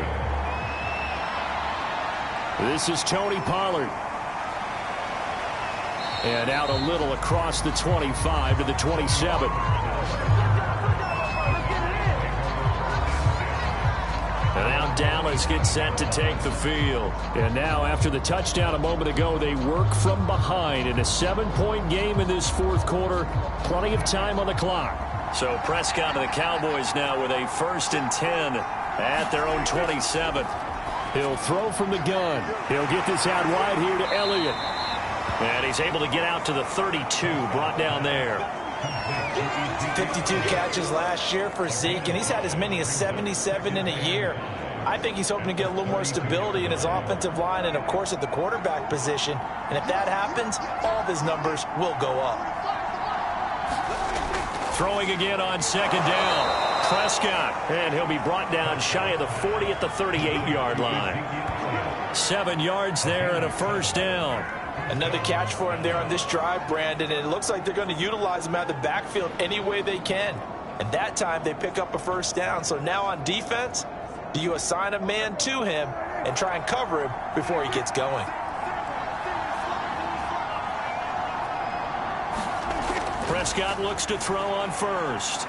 [SPEAKER 6] This is Tony Pollard. And out a little across the 25 to the 27. And now Dallas gets set to take the field. And now after the touchdown a moment ago, they work from behind in a 7-point game in this fourth quarter. Plenty of time on the clock.
[SPEAKER 2] So Prescott and the Cowboys now with a 1st and 10 at their own 27.
[SPEAKER 6] He'll throw from the gun. He'll get this out wide here to Elliott.
[SPEAKER 2] And he's able to get out to the 32, brought down there.
[SPEAKER 3] 52 catches last year for Zeke, and he's had as many as 77 in a year. I think he's hoping to get a little more stability in his offensive line and, of course, at the quarterback position. And if that happens, all of his numbers will go up.
[SPEAKER 2] Throwing again on 2nd down. Prescott, and he'll be brought down shy of the 40 at the 38-yard line.
[SPEAKER 6] 7 yards there and a 1st down.
[SPEAKER 3] Another catch for him there on this drive, Brandon, and it looks like they're going to utilize him out of the backfield any way they can. And that time they pick up a 1st down. So now on defense, do you assign a man to him and try and cover him before he gets going?
[SPEAKER 2] Prescott looks to throw on 1st.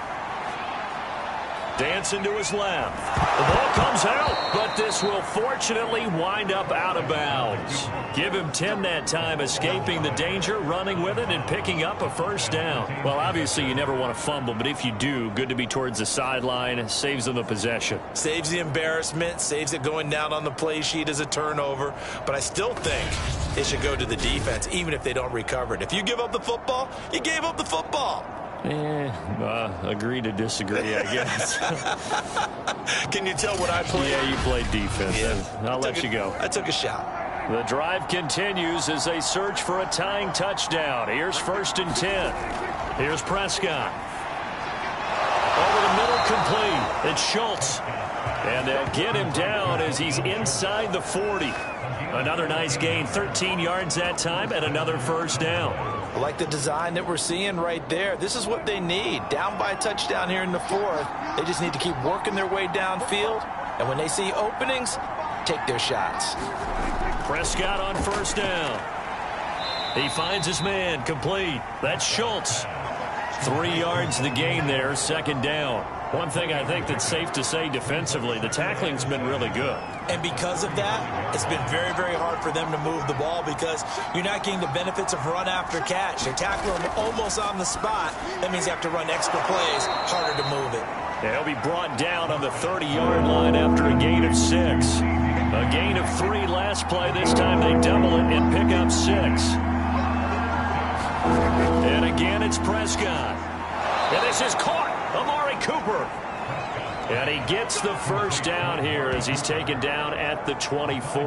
[SPEAKER 2] Dancing to his left. The ball comes out, but this will fortunately wind up out of bounds. Give him 10 that time, escaping the danger, running with it, and picking up a 1st down.
[SPEAKER 6] Well, obviously you never want to fumble, but if you do, good to be towards the sideline. Saves them the possession.
[SPEAKER 4] Saves the embarrassment, saves it going down on the play sheet as a turnover. But I still think it should go to the defense, even if they don't recover it. If you give up the football, you gave up the football.
[SPEAKER 6] Agree to disagree, I guess.
[SPEAKER 4] Can you tell what I played?
[SPEAKER 6] Yeah, you played defense. Yeah. I'll let you go.
[SPEAKER 4] I took a shot.
[SPEAKER 6] The drive continues as they search for a tying touchdown. Here's 1st and 10. Here's Prescott. Over the middle, complete. It's Schultz. And they'll get him down as he's inside the 40. Another nice gain, 13 yards that time, and another 1st down.
[SPEAKER 3] I like the design that we're seeing right there. This is what they need. Down by a touchdown here in the 4th. They just need to keep working their way downfield. And when they see openings, take their shots.
[SPEAKER 2] Prescott on 1st down. He finds his man, complete. That's Schultz. 3 yards the gain there, 2nd down. One thing I think that's safe to say defensively, the tackling's been really good.
[SPEAKER 4] And because of that, it's been very, very hard for them to move the ball because you're not getting the benefits of run after catch. They're tackling them almost on the spot. That means you have to run extra plays, harder to move it.
[SPEAKER 2] Yeah, he'll be brought down on the 30-yard line after a gain of 6. A gain of 3 last play. This time they double it and pick up 6. And again, it's Prescott. And this is caught. Amari Cooper. And he gets the 1st down here as he's taken down at the 24.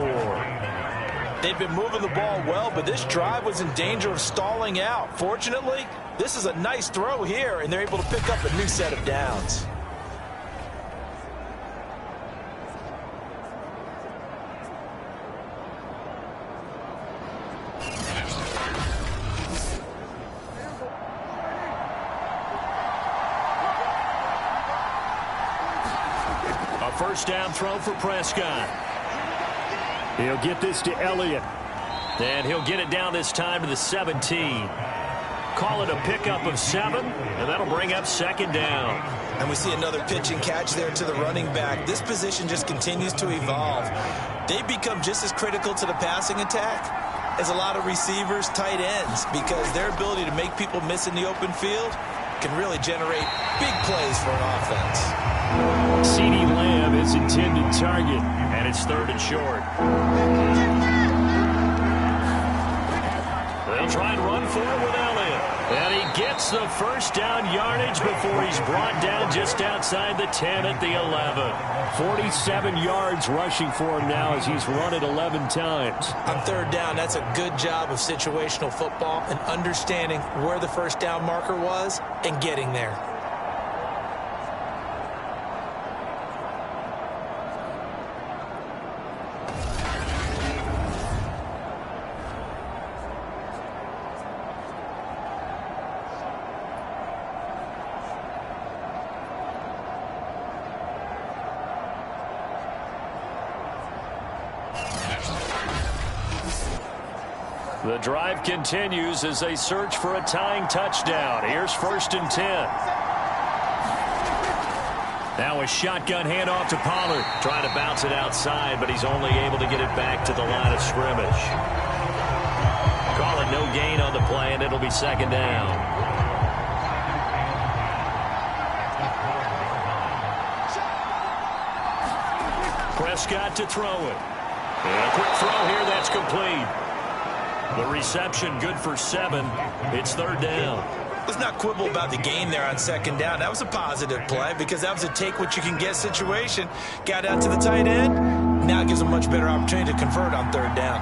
[SPEAKER 3] They've been moving the ball well, but this drive was in danger of stalling out. Fortunately, this is a nice throw here, and they're able to pick up a new set of downs.
[SPEAKER 2] First down throw for Prescott.
[SPEAKER 6] He'll get this to Elliott.
[SPEAKER 2] And he'll get it down this time to the 17. Call it a pickup of 7, and that'll bring up 2nd down.
[SPEAKER 4] And we see another pitch and catch there to the running back. This position just continues to evolve. They become just as critical to the passing attack as a lot of receivers, tight ends, because their ability to make people miss in the open field can really generate big plays for an offense.
[SPEAKER 6] CeeDee Lamb is intended target,
[SPEAKER 2] and it's 3rd and short. They'll try and run for it with Elliott. And he gets the 1st down yardage before he's brought down just outside the 10 at the 11.
[SPEAKER 6] 47 yards rushing for him now as he's run it 11 times.
[SPEAKER 3] On 3rd down, that's a good job of situational football and understanding where the 1st down marker was and getting there.
[SPEAKER 2] The drive continues as they search for a tying touchdown. Here's 1st and 10. Now a shotgun handoff to Pollard. Trying to bounce it outside, but he's only able to get it back to the line of scrimmage. Call it no gain on the play, and it'll be 2nd down. Prescott to throw it. And a quick throw here, that's complete. The reception good for 7. It's 3rd down.
[SPEAKER 4] Let's not quibble about the gain there on 2nd down. That was a positive play because that was a take-what-you-can-get situation. Got out to the tight end. Now it gives them a much better opportunity to convert on 3rd down.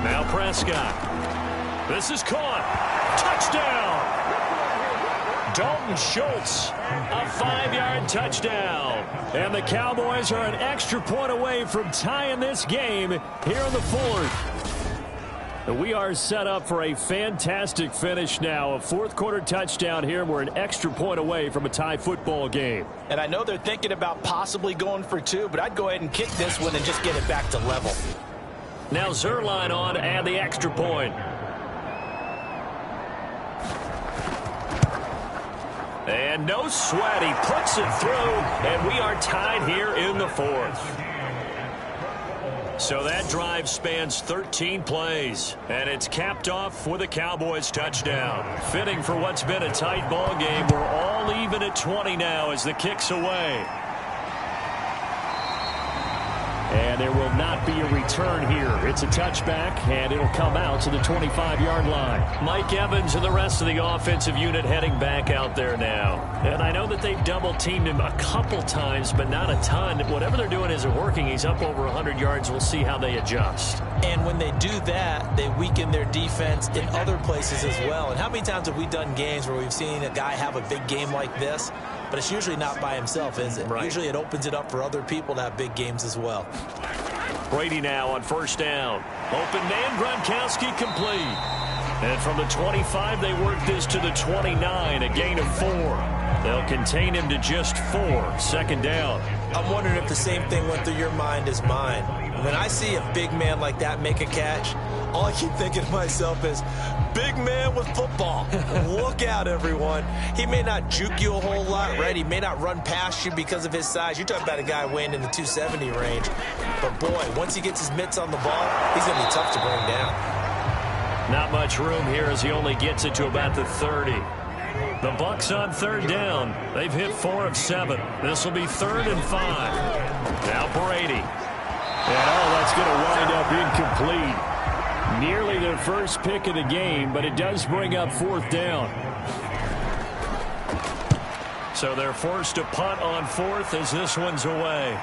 [SPEAKER 2] Now Prescott. This is caught. Touchdown! Dalton Schultz, a 5-yard touchdown. And the Cowboys are an extra point away from tying this game here in the 4th. We are set up for a fantastic finish now. A 4th-quarter touchdown here. We're an extra point away from a tie football game.
[SPEAKER 3] And I know they're thinking about possibly going for 2, but I'd go ahead and kick this one and just get it back to level.
[SPEAKER 2] Now Zerline on to add the extra point. And no sweat. He puts it through, and we are tied here in the 4th. So that drive spans 13 plays, and it's capped off with a Cowboys touchdown. Fitting for what's been a tight ball game. We're all even at 20 now as the kick's away. And there will not be a return here. It's a touchback, and it'll come out to the 25-yard line. Mike Evans and the rest of the offensive unit heading back out there now. And I know that they've double-teamed him a couple times, but not a ton. Whatever they're doing isn't working. He's up over 100 yards. We'll see how they adjust.
[SPEAKER 4] And when they do that, they weaken their defense in other places as well. And how many times have we done games where we've seen a guy have a big game like this? But it's usually not by himself, is it?
[SPEAKER 2] Right.
[SPEAKER 4] Usually it opens it up for other people to have big games as well.
[SPEAKER 2] Brady now on 1st down. Open man, Gronkowski complete. And from the 25, they work this to the 29, a gain of 4. They'll contain him to just 4, 2nd down.
[SPEAKER 4] I'm wondering if the same thing went through your mind as mine. When I see a big man like that make a catch, all I keep thinking to myself is, big man with football. Look out, everyone. He may not juke you a whole lot, right? He may not run past you because of his size. You're talking about a guy weighing in the 270 range. But, boy, once he gets his mitts on the ball, he's going to be tough to bring down.
[SPEAKER 2] Not much room here as he only gets it to about the 30. The Bucs on 3rd down. They've hit 4 of 7. This will be 3rd and 5. Now Brady. And, that's going to wind up incomplete. Nearly their first pick of the game, but it does bring up 4th down. So they're forced to punt on 4th as this one's away.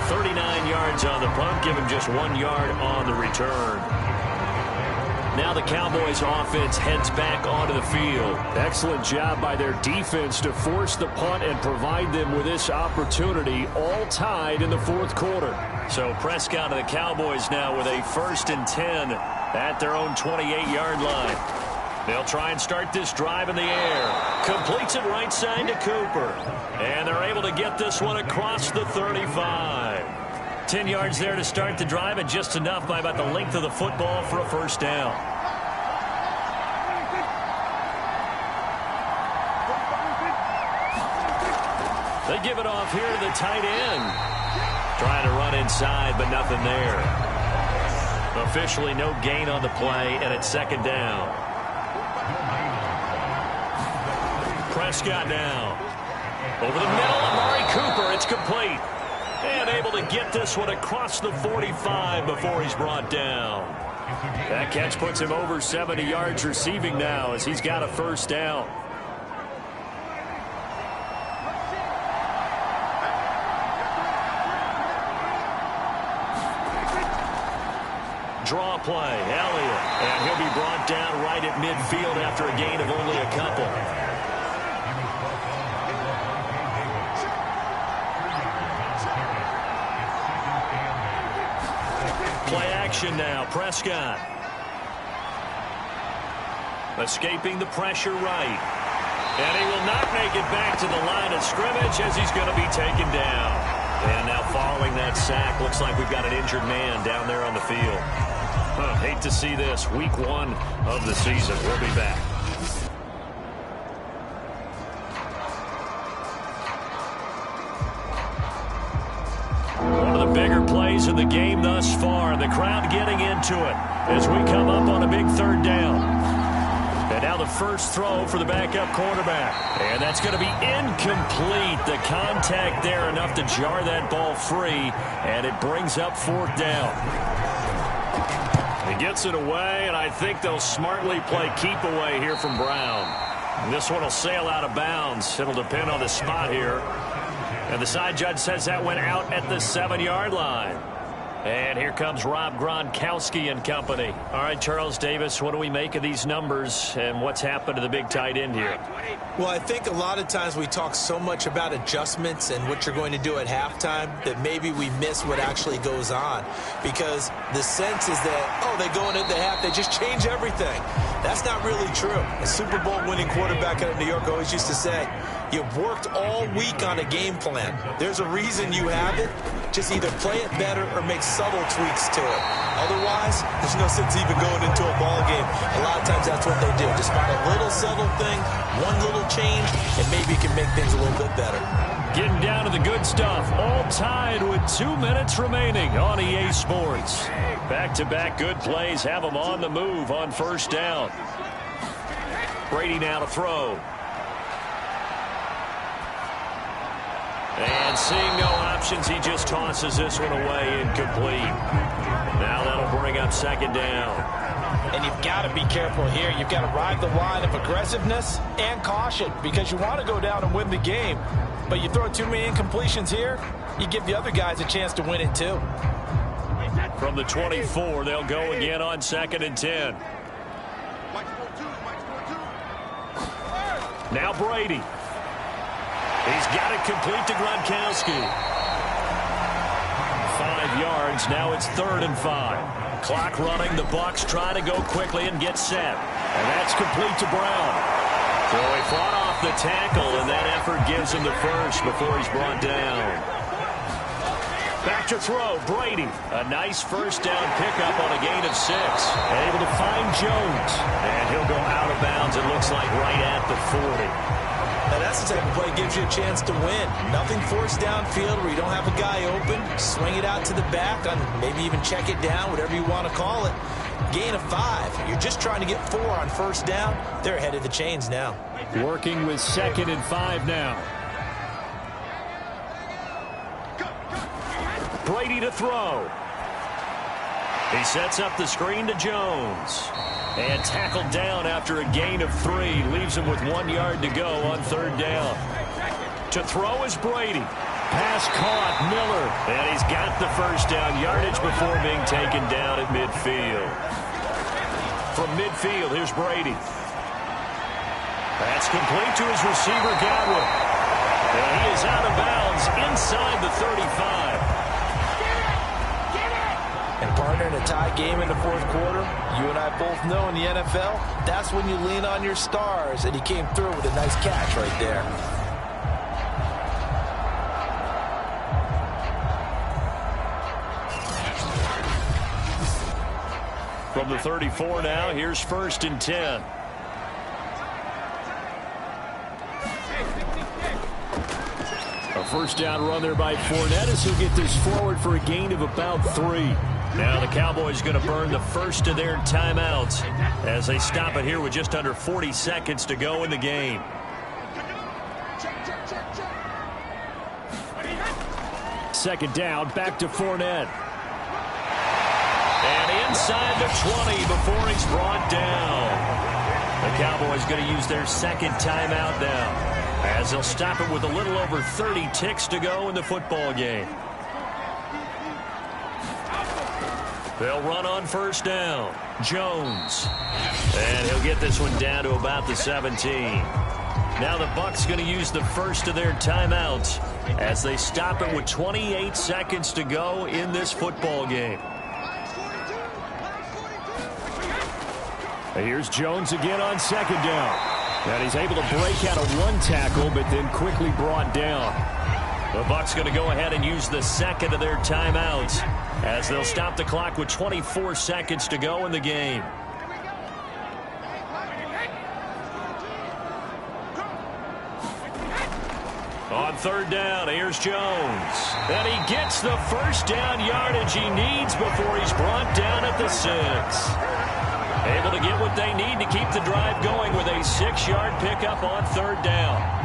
[SPEAKER 2] 39 yards on the punt, give him just 1 yard on the return. Now the Cowboys offense heads back onto the field. Excellent job by their defense to force the punt and provide them with this opportunity, all tied in the 4th quarter. So Prescott and the Cowboys now with a 1st and 10 at their own 28-yard line. They'll try and start this drive in the air. Completes it right side to Cooper. And they're able to get this one across the 35. 10 yards there to start the drive, and just enough by about the length of the football for a 1st down. They give it off here to the tight end. Trying to run inside, but nothing there. Officially no gain on the play, and it's 2nd down. Prescott now. Over the middle, Amari Cooper. It's complete. And able to get this one across the 45 before he's brought down. That catch puts him over 70 yards receiving now as he's got a 1st down. Draw play, Elliott. And he'll be brought down right at midfield after a gain of only a couple. Play action now, Prescott. Escaping the pressure right. And he will not make it back to the line of scrimmage as he's going to be taken down. And now following following that sack. Looks like we've got an injured man down there on the field. Hate to see this. Week 1 of the season. We'll be back. One of the bigger plays in the game thus far. The crowd getting into it as we come up on a big third down. And now the first throw for the backup quarterback. And that's going to be incomplete. The contact there enough to jar that ball free. And it brings up 4th down. He gets it away, and I think they'll smartly play keep away here from Brown. And this one will sail out of bounds. It'll depend on the spot here. And the side judge says that went out at the 7-yard line. And here comes Rob Gronkowski and company. All right, Charles Davis, what do we make of these numbers and what's happened to the big tight end here?
[SPEAKER 4] Well, I think a lot of times we talk so much about adjustments and what you're going to do at halftime that maybe we miss what actually goes on. Because the sense is that, oh, they go into the half, they just change everything. That's not really true. A Super Bowl winning quarterback out of New York always used to say, you've worked all week on a game plan. There's a reason you have it. Just either play it better or make subtle tweaks to it. Otherwise, there's no sense even going into a ball game. A lot of times that's what they do. Just find a little subtle thing, one little change, and maybe it can make things a little bit better.
[SPEAKER 2] Getting down to the good stuff. All tied with 2 minutes remaining on EA Sports. Back-to-back good plays have them on the move on first down. Brady now to throw. And seeing no options, he just tosses this one away incomplete. Now that'll bring up 2nd down.
[SPEAKER 3] And you've got to be careful here. You've got to ride the line of aggressiveness and caution because you want to go down and win the game. But you throw too many incompletions here, you give the other guys a chance to win it too.
[SPEAKER 2] From the 24, they'll go again on 2nd and 10. Now Brady. He's got it complete to Gronkowski. 5 yards. Now it's 3rd and 5. Clock running. The Bucs try to go quickly and get set. And that's complete to Brown. So he fought off the tackle, and that effort gives him the first before he's brought down. Back to throw. Brady. A nice first down pickup on a gain of 6. And able to find Jones. And he'll go out of bounds, it looks like, right at the 40.
[SPEAKER 4] Now, that's the type of play that gives you a chance to win. Nothing forced downfield where you don't have a guy open. Swing it out to the back, on maybe even check it down, whatever you want to call it. Gain of 5. You're just trying to get 4 on first down. They're ahead of the chains now.
[SPEAKER 2] Working with 2nd and 5 now. Brady to throw. He sets up the screen to Jones. And tackled down after a gain of 3. Leaves him with 1 yard to go on 3rd down. To throw is Brady. Pass caught, Miller. And he's got the first down yardage before being taken down at midfield. From midfield, here's Brady. That's complete to his receiver, Godwin. And he is out of bounds inside the 35.
[SPEAKER 3] And partner, in a tie game in the 4th quarter, you and I both know in the NFL, that's when you lean on your stars, and he came through with a nice catch right there.
[SPEAKER 2] From the 34 now, here's 1st and 10. A first down run there by Fournette as he'll get this forward for a gain of about 3. Now the Cowboys going to burn the first of their timeouts as they stop it here with just under 40 seconds to go in the game. Second down, back to Fournette. And inside the 20 before he's brought down. The Cowboys going to use their 2nd timeout now as they'll stop it with a little over 30 ticks to go in the football game. They'll run on first down. Jones. And he'll get this one down to about the 17. Now the Bucs going to use the first of their timeouts as they stop it with 28 seconds to go in this football game. Here's Jones again on 2nd down. And he's able to break out of 1 tackle, but then quickly brought down. The Bucs going to go ahead and use the second of their timeouts as they'll stop the clock with 24 seconds to go in the game. On third down, here's Jones. And he gets the first down yardage he needs before he's brought down at the 6. Able to get what they need to keep the drive going with a 6-yard pickup on third down.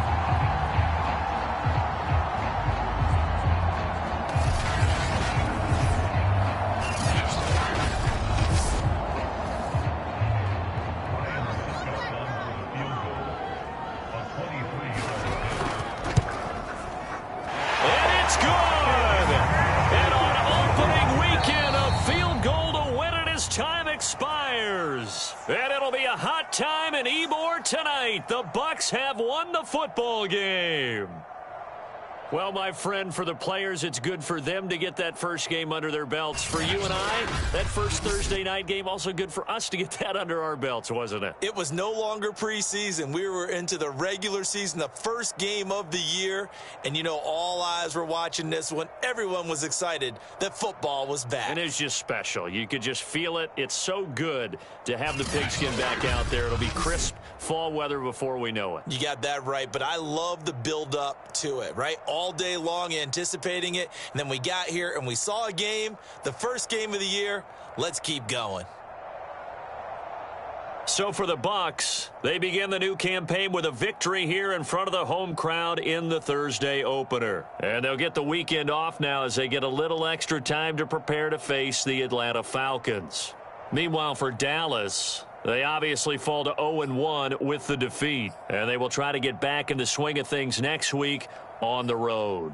[SPEAKER 2] And it'll be a hot time in Ybor tonight. The Bucs have won the football game. Well, my friend, for the players, it's good for them to get that first game under their belts. For you and I, that first Thursday night game, also good for us to get that under our belts, wasn't it?
[SPEAKER 4] It was no longer preseason. We were into the regular season, the first game of the year. And, you know, all eyes were watching this one. Everyone was excited that football was back.
[SPEAKER 2] And it's just special. You could just feel it. It's so good to have the pigskin back out there. It'll be crisp fall weather before we know it.
[SPEAKER 4] You got that right, but I love the build-up to it, right? All day long anticipating it, and then we got here and we saw a game, the first game of the year. Let's keep going.
[SPEAKER 2] So for the Bucs, they begin the new campaign with a victory here in front of the home crowd in the Thursday opener. And they'll get the weekend off now as they get a little extra time to prepare to face the Atlanta Falcons. Meanwhile, for Dallas, they obviously fall to 0-1 with the defeat, and they will try to get back in the swing of things next week on the road.